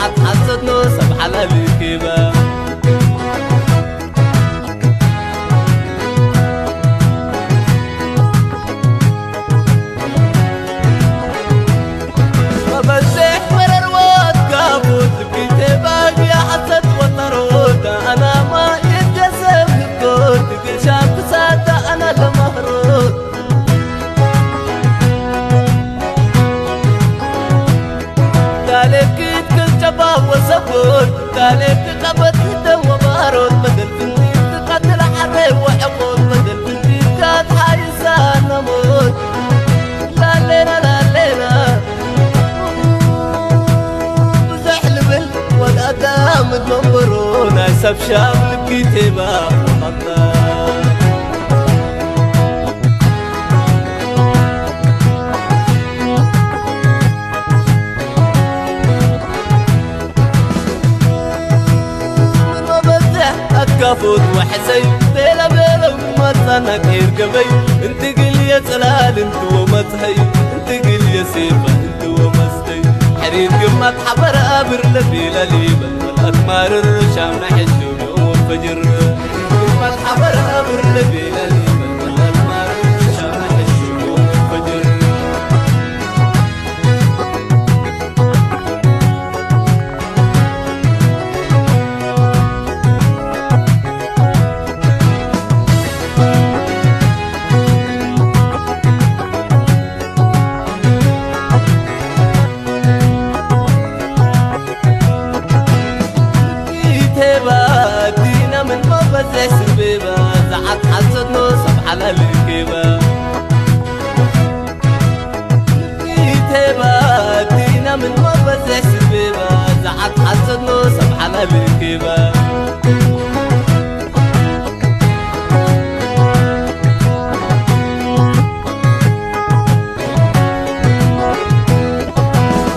زعت حسد نوسب على الكيبة وبزح مرر واتقابوت بكتباك يا حسد وطروت أنا ما يتجسم الكوت كل شاب سادة أنا المهروت تالك كل شباب وسبوت تالك قبت هدم وبارود بدل بنتي تقتل حرب وعقود بدل بنتي كانت حايسة نموت لا لينا لا لينا بزحل بل والأدام تنبرون عسب شام الكتابة وخطا كفوت وحسي بلا بلا ومتنا كير قبي انت قل يا سلال انت ومسهي انت قل يا سيفة انت ومسهي حريم قمت حبر ابر لبيلا ليبا والاثمار الرشام نحشو يوم الفجر قمت حبر ابر لبيلا ليبا والاثمار الرشام نحشو يوم الفجر دينا من مبزح سبيبة زعت حسد نوسب على الكيبة دينا من مبزح سبيبة زعت حسد نوسب على الكيبة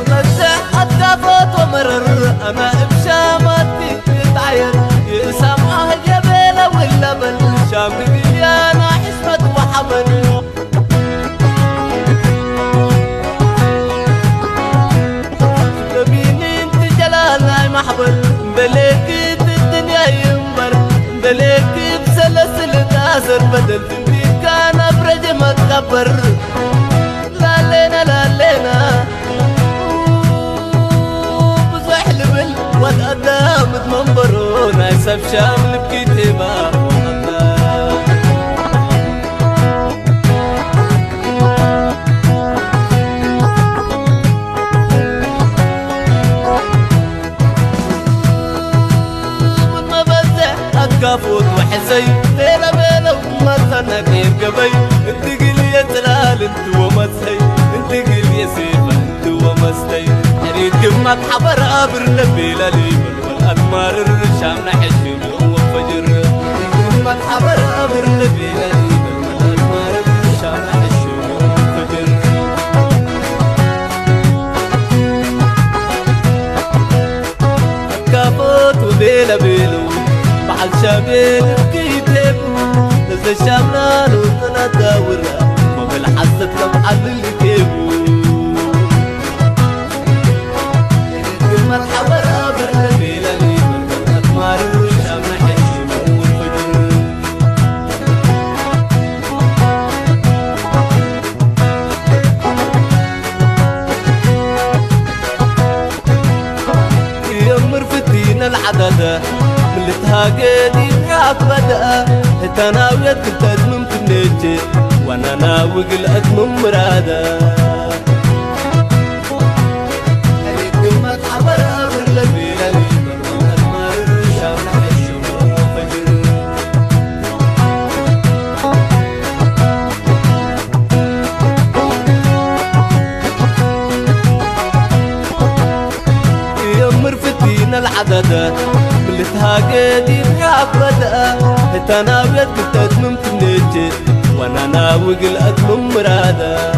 بزح أتقافت ومرر أما بشامتي تعير يسمعها جبيلة ولا بل شام قليانا حسمة وحمل تبيني انت جلالنا محبل بليكي الدنيا ينبر بليكي بسلسل تاسر بدل بنتي كان برجم تكبر لا لينا لا لينا والأدام تمنبرون عسب شامل بكتبة وخطا وما بزح أتقافوت وحسي ليلة بيلة ومثنا كير قبي انت قل يا سلال انت ومسهي انت قل يا سيفة انت ومسهي حريد قمت حبر ابر لبيلا ليبل والأثمار الرشام نحشو يوم الفجر قمت حبر ابر لبيلا ليبل والأثمار الرشام نحشو يوم الفجر كابوت وبيلا بيلو بعد شابين بكيتبو نزل شامنا نوتنا داورنا ما بالحسد لم عدل اللي كيبو مرحبا ابر لبيلا ليبل والاثمار الرشام نحشو يوم الفجر يمر فتينا العدد من اللي تهاقدي معاك بدأ تناويت كنت ادمم تنجي وانا ناوي الادمم مراده العدد اللي تهاقدي معاك بدأ تناويت كنت ادمم تنجي وانا ناوي الادمم مراده